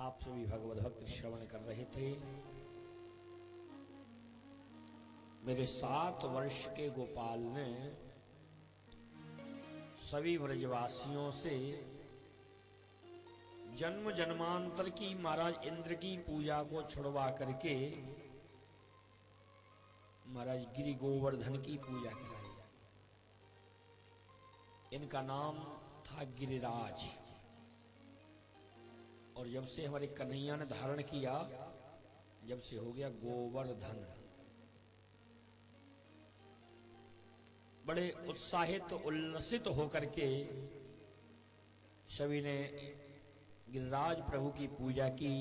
आप सभी भगवत भक्त श्रवण कर रहे थे। मेरे 7 वर्ष के गोपाल ने सभी व्रजवासियों से जन्म जन्मांतर की महाराज इंद्र की पूजा को छुड़वा करके महाराज गिरि गोवर्धन की पूजा कराई। इनका नाम था गिरिराज। और जब से हमारे कन्हैया ने धारण किया, जब से हो गया गोवर्धन। बड़े उत्साहित उल्लसित होकर के सभी ने गिरिराज प्रभु की पूजा की,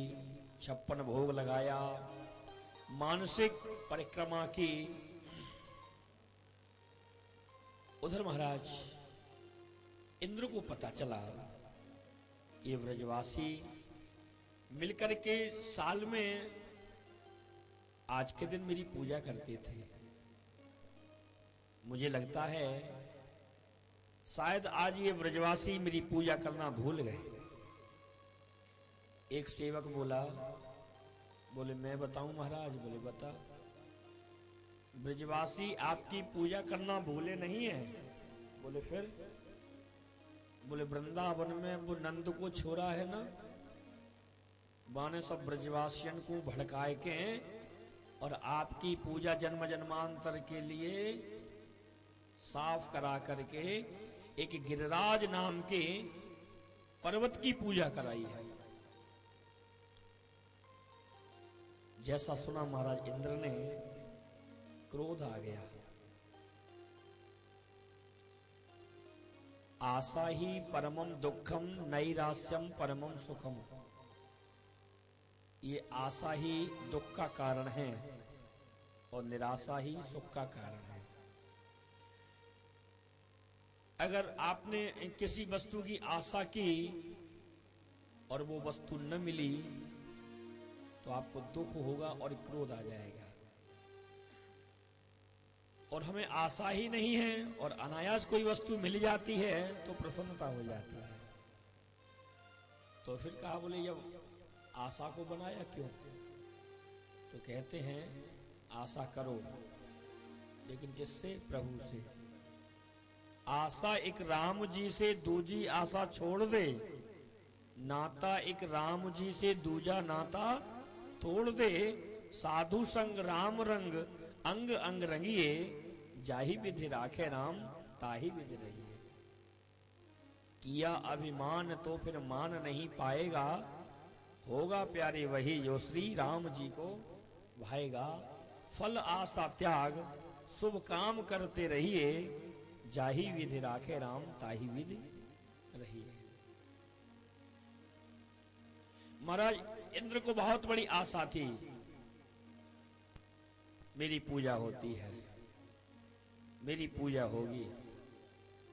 56 भोग लगाया, मानसिक परिक्रमा की। उधर महाराज इंद्र को पता चला ये व्रजवासी मिलकर के साल में आज के दिन मेरी पूजा करते थे। मुझे लगता है शायद आज ये व्रजवासी मेरी पूजा करना भूल गए। एक सेवक बोला, बोले मैं बताऊं महाराज? बोले बता। ब्रजवासी आपकी पूजा करना भूले नहीं है। बोले फिर? बोले वृंदावन में वो नंद को छोड़ा है ना, बाने सब ब्रजवासियन को भड़काए के और आपकी पूजा जन्म जन्मांतर के लिए साफ करा करके एक गिरिराज नाम के पर्वत की पूजा कराई है। जैसा सुना महाराज इंद्र ने, क्रोध आ गया। आशा ही परमम दुखम नैरास्यम परमम सुखम। ये आशा ही दुख का कारण है और निराशा ही सुख का कारण है। अगर आपने किसी वस्तु की आशा की और वो वस्तु न मिली तो आपको दुख होगा और क्रोध आ जाएगा। और हमें आशा ही नहीं है और अनायास कोई वस्तु मिल जाती है तो प्रसन्नता हो जाती है। तो फिर कहा, बोले जब आशा को बनाया क्यों? तो कहते हैं आशा करो, लेकिन किससे? प्रभु से। आशा एक राम जी से, दूजी आशा छोड़ दे। नाता एक राम जी से, दूजा नाता तोड़ दे। साधु संग राम रंग, अंग अंग रंगिए। जाहि विधि राखे राम, ताहि विधि रहिए। किया अभिमान तो फिर मान नहीं पाएगा। होगा प्यारे वही जो श्री राम जी को भाएगा। फल आशा त्याग, शुभ काम करते रहिए। जाहि विधि राखे राम, ताहि विधि रहिए। महाराज इंद्र को बहुत बड़ी आशा थी, मेरी पूजा होती है, मेरी पूजा होगी।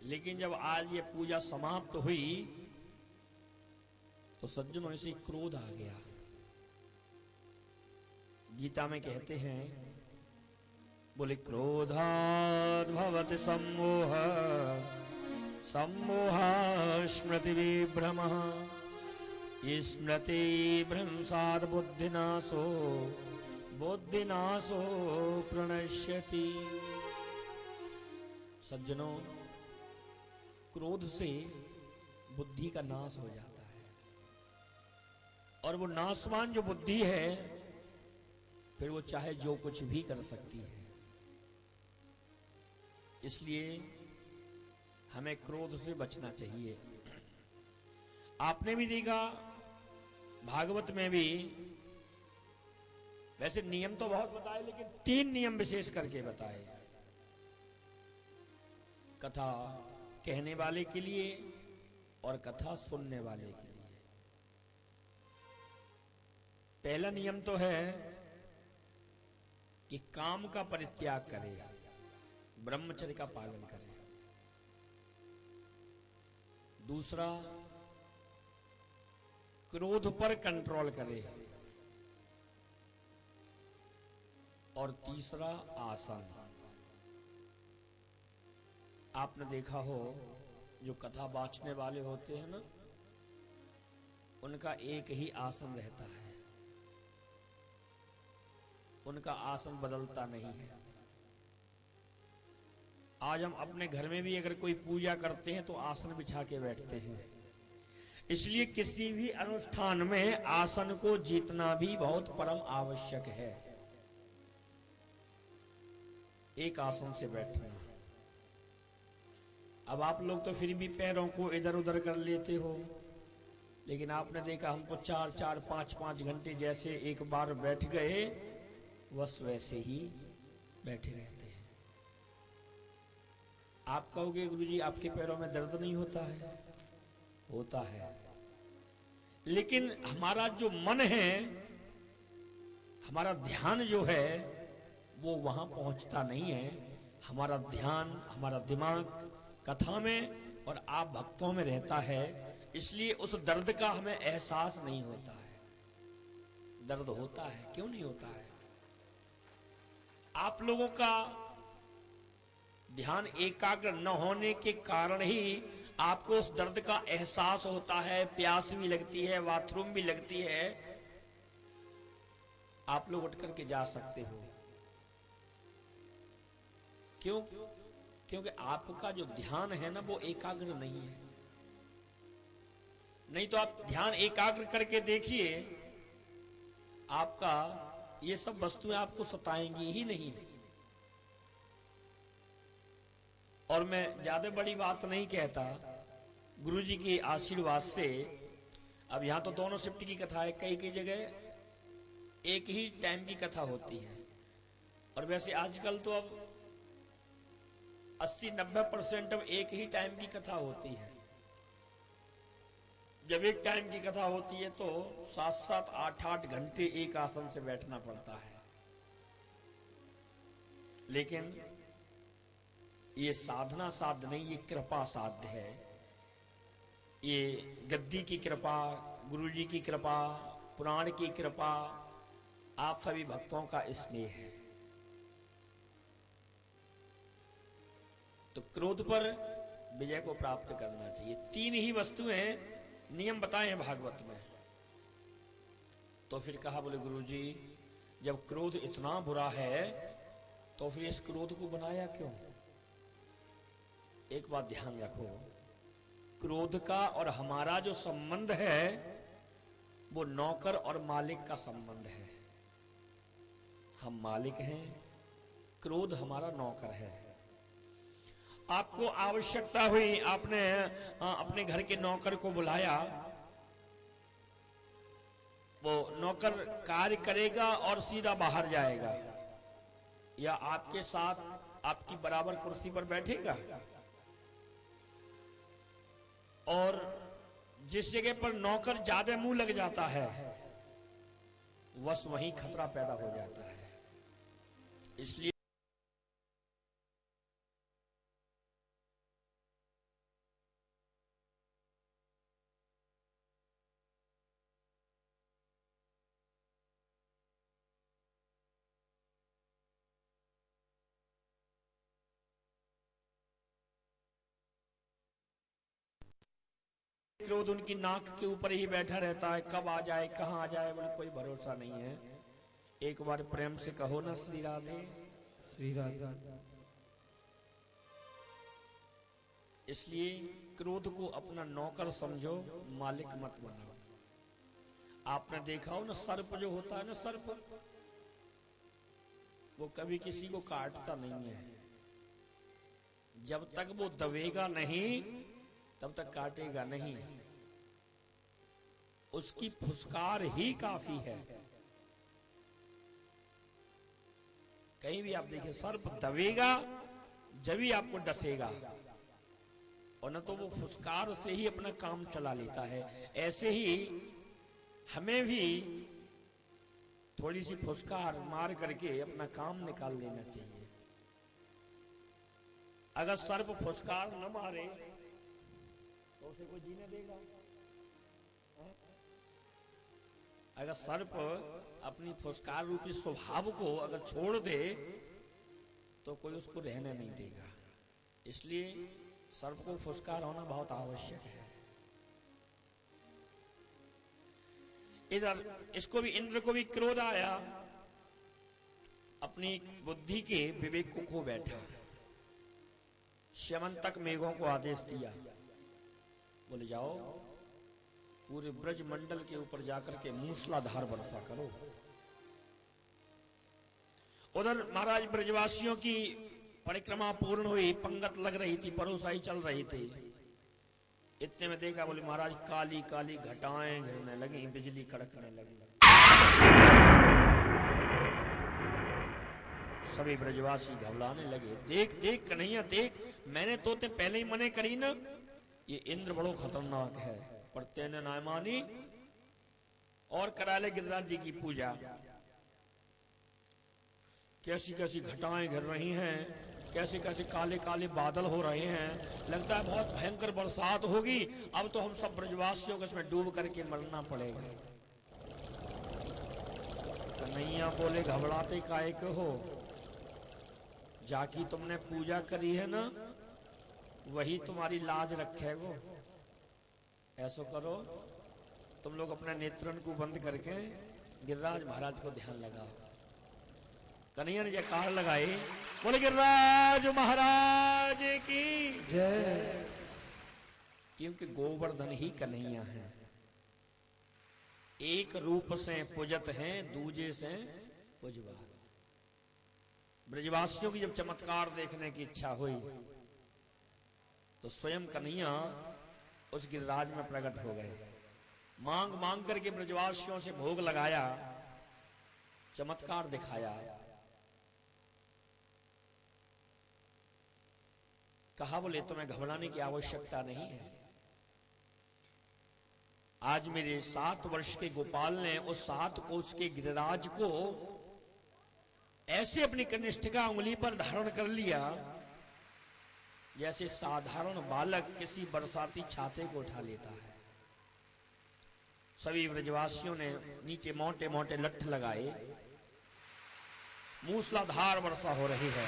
लेकिन जब आज ये पूजा समाप्त हुई तो सज्जनों से क्रोध आ गया। गीता में कहते हैं, बोले क्रोधाद् भवति सम्मोह, सम्मोहात् स्मृति विभ्रमः, स्मृति भ्रंशात् बुद्धिनाशो, बुद्धिनाशो प्रणश्यति। सज्जनों, क्रोध से बुद्धि का नाश हो जाता है और वो नाशवान जो बुद्धि है फिर वो चाहे जो कुछ भी कर सकती है। इसलिए हमें क्रोध से बचना चाहिए। आपने भी देखा भागवत में भी, वैसे नियम तो बहुत बताए लेकिन 3 नियम विशेष करके बताए। कथा कहने वाले के लिए और कथा सुनने वाले के लिए। पहला नियम तो है कि काम का परित्याग करे, ब्रह्मचर्य का पालन करे। दूसरा, क्रोध पर कंट्रोल करे। और तीसरा, आसन। आपने देखा हो जो कथा बांचने वाले होते हैं ना, उनका एक ही आसन रहता है, उनका आसन बदलता नहीं है। आज हम अपने घर में भी अगर कोई पूजा करते हैं तो आसन बिछा के बैठते हैं। इसलिए किसी भी अनुष्ठान में आसन को जीतना भी बहुत परम आवश्यक है। एक आसन से बैठना। अब आप लोग तो फिर भी पैरों को इधर उधर कर लेते हो, लेकिन आपने देखा हम तो 4-4, 5-5 घंटे जैसे एक बार बैठ गए बस वैसे ही बैठे रहते हैं। आप कहोगे गुरुजी आपके पैरों में दर्द नहीं होता है? होता है, लेकिन हमारा जो मन है, हमारा ध्यान जो है वो वहां पहुंचता नहीं है। हमारा ध्यान, हमारा दिमाग कथा में और आप भक्तों में रहता है, इसलिए उस दर्द का हमें एहसास नहीं होता है। दर्द होता है, क्यों नहीं होता है? आप लोगों का ध्यान एकाग्र न होने के कारण ही आपको उस दर्द का एहसास होता है, प्यास भी लगती है, बाथरूम भी लगती है, आप लोग उठ करके जा सकते हो। क्यों? क्योंकि आपका जो ध्यान है ना वो एकाग्र नहीं है। नहीं तो आप ध्यान एकाग्र करके देखिए, आपका ये सब वस्तुएं आपको सताएंगी ही नहीं। और मैं ज्यादा बड़ी बात नहीं कहता, गुरुजी के आशीर्वाद से अब यहां तो दोनों शिफ्ट की कथा है, कई कई जगह एक ही टाइम की कथा होती है। और वैसे आजकल तो अब 80-90% अब एक ही टाइम की कथा होती है। जब एक टाइम की कथा होती है तो 7-7, 8-8 घंटे एक आसन से बैठना पड़ता है। लेकिन ये साधना साध्य नहीं, ये कृपा साध्य है। ये गद्दी की कृपा, गुरुजी की कृपा, पुराण की कृपा, आप सभी भक्तों का स्नेह है। तो क्रोध पर विजय को प्राप्त करना चाहिए। 3 ही वस्तुएं नियम बताए हैं भागवत में। तो फिर कहा, बोले गुरुजी जब क्रोध इतना बुरा है तो फिर इस क्रोध को बनाया क्यों? एक बात ध्यान रखो, क्रोध का और हमारा जो संबंध है वो नौकर और मालिक का संबंध है। हम मालिक हैं, क्रोध हमारा नौकर है। आपको आवश्यकता हुई, आपने अपने घर के नौकर को बुलाया, वो नौकर कार्य करेगा और सीधा बाहर जाएगा, या आपके साथ आपकी बराबर कुर्सी पर बैठेगा? और जिस जगह पर नौकर ज्यादा मुंह लग जाता है बस वहीं खतरा पैदा हो जाता है। इसलिए क्रोध उनकी नाक के ऊपर ही बैठा रहता है, कब आ जाए कहां आ जाए बोले कोई भरोसा नहीं है। एक बार प्रेम से कहो ना, श्री राधे श्री राधे। इसलिए क्रोध को अपना नौकर समझो, मालिक मत बनाओ। आपने देखा हो ना, सर्प जो होता है ना, सर्प वो कभी किसी को काटता नहीं है। जब तक वो दबेगा नहीं तब तक काटेगा नहीं। उसकी फुसकार ही काफी है। कहीं भी आप देखिए, सर्प दबेगा जब ही आपको डसेगा, और न तो वो फुसकार से ही अपना काम चला लेता है। ऐसे ही हमें भी थोड़ी सी फुसकार मार करके अपना काम निकाल लेना चाहिए। अगर सर्प फुसकार न मारे तो उसे कोई जीने देगा? अगर सर्प अपनी फुसकार रूपी स्वभाव को अगर छोड़ दे तो कोई उसको रहने नहीं देगा। इसलिए सर्प को फुसकार होना बहुत आवश्यक है। इधर इसको भी, इंद्र को भी क्रोध आया, अपनी बुद्धि के विवेक को खो बैठा। स्यमंतक मेघों को आदेश दिया, बोले जाओ पूरे ब्रज मंडल के ऊपर जाकर के मूसलाधार वर्षा करो। उधर महाराज ब्रजवासियों की परिक्रमा पूर्ण हुई, पंगत लग रही थी, परोसाई चल रही थी। इतने में देखा, बोले महाराज काली काली घटाएं गिरने लगी, बिजली कड़कने लगी। सभी ब्रजवासी घबराने लगे। देख देख कन्हैया देख, मैंने तो ते पहले ही मने करी ना, ये इंद्र बड़ो खतरनाक है, पर तेने ना मानी और करा ले गिरिराज जी की पूजा। कैसी कैसी घटाएं गिर रही हैं, कैसे कैसे काले काले बादल हो रहे हैं, लगता है बहुत भयंकर बरसात होगी। अब तो हम सब ब्रजवासियों को इसमें डूब करके मरना पड़ेगा। कन्हैया बोले घबराते काहे के हो, जाकी तुमने पूजा करी है ना, वही तुम्हारी लाज रखेगो। ऐसा करो तुम लोग अपने नेत्रन को बंद करके गिरिराज महाराज को ध्यान लगाओ। कन्हैया ने जयकार लगाए, बोले गिरिराज महाराज की जय। क्योंकि गोवर्धन ही कन्हैया है, एक रूप से पूजत हैं, दूजे से पूजवा। ब्रजवासियों की जब चमत्कार देखने की इच्छा हुई तो स्वयं कन्हैया उस गिरिराज में प्रकट हो गए। मांग मांग करके ब्रजवासियों से भोग लगाया, चमत्कार दिखाया। कहा, बोले तुम्हें घबराने की आवश्यकता नहीं है। आज मेरे 7 वर्ष के गोपाल ने उस 7 कोस के गिरिराज को ऐसे अपनी कनिष्ठिका उंगली पर धारण कर लिया, जैसे साधारण बालक किसी बरसाती छाते को उठा लेता है। सभी ब्रजवासियों ने नीचे मोटे मोटे लठ लगाए, मूसलाधार वर्षा हो रही है।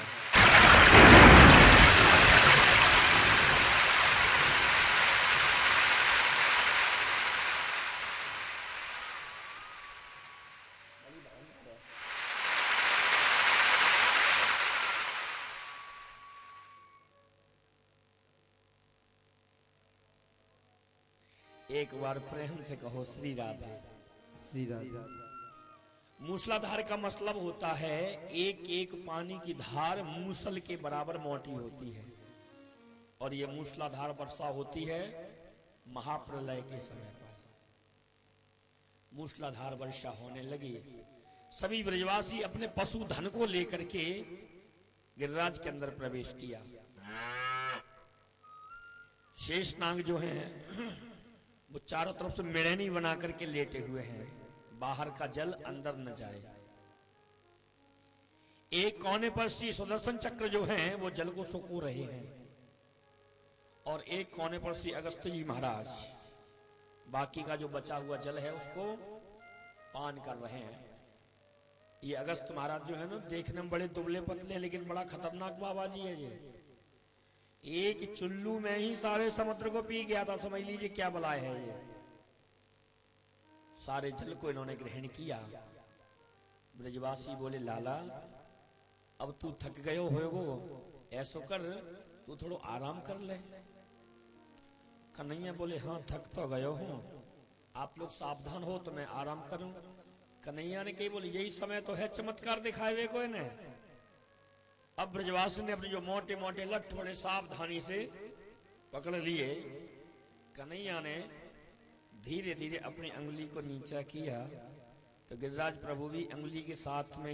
एक बार प्रेम से कहो श्री राधे। श्री राधे। मूसलाधार का मतलब होता है एक एक पानी की धार मूसल के बराबर मोटी होती है, और यह मूसलाधार वर्षा होती है महाप्रलय के समय पर। मूसलाधार वर्षा होने लगी, सभी ब्रजवासी अपने पशुधन को लेकर के गिरिराज के अंदर प्रवेश किया। शेषनाग जो हैं वो चारों तरफ से मेड़नी बना करके लेटे हुए हैं, बाहर का जल अंदर न जाए। एक कोने पर श्री सुदर्शन चक्र जो हैं वो जल को सुखो रहे हैं, और एक कोने पर श्री अगस्त्य जी महाराज बाकी का जो बचा हुआ जल है उसको पान कर रहे हैं। ये अगस्त महाराज जो है ना, देखने में बड़े दुबले पतले, लेकिन बड़ा खतरनाक बाबा जी है जी। एक चुल्लू में ही सारे समुद्र को पी गया था, समझ लीजिए क्या बलाय है ये। सारे जल को इन्होंने ग्रहण किया। ब्रजवासी बोले लाला अब तू थक गयो होगो, ऐसो कर तू थोड़ा आराम कर ले। कन्हैया बोले हाँ थक तो गयो हूं, आप लोग सावधान हो तो मैं आराम करूं। कन्हैया ने कही, बोले यही समय तो है चमत्कार दिखाए कोई ने। अब ब्रजवासी ने अपने जो मोटे मोटे लठ बड़े सावधानी से पकड़ लिए। कन्हैया ने धीरे धीरे अपनी अंगुली को नीचा किया तो गिरिराज प्रभु भी अंगुली के साथ में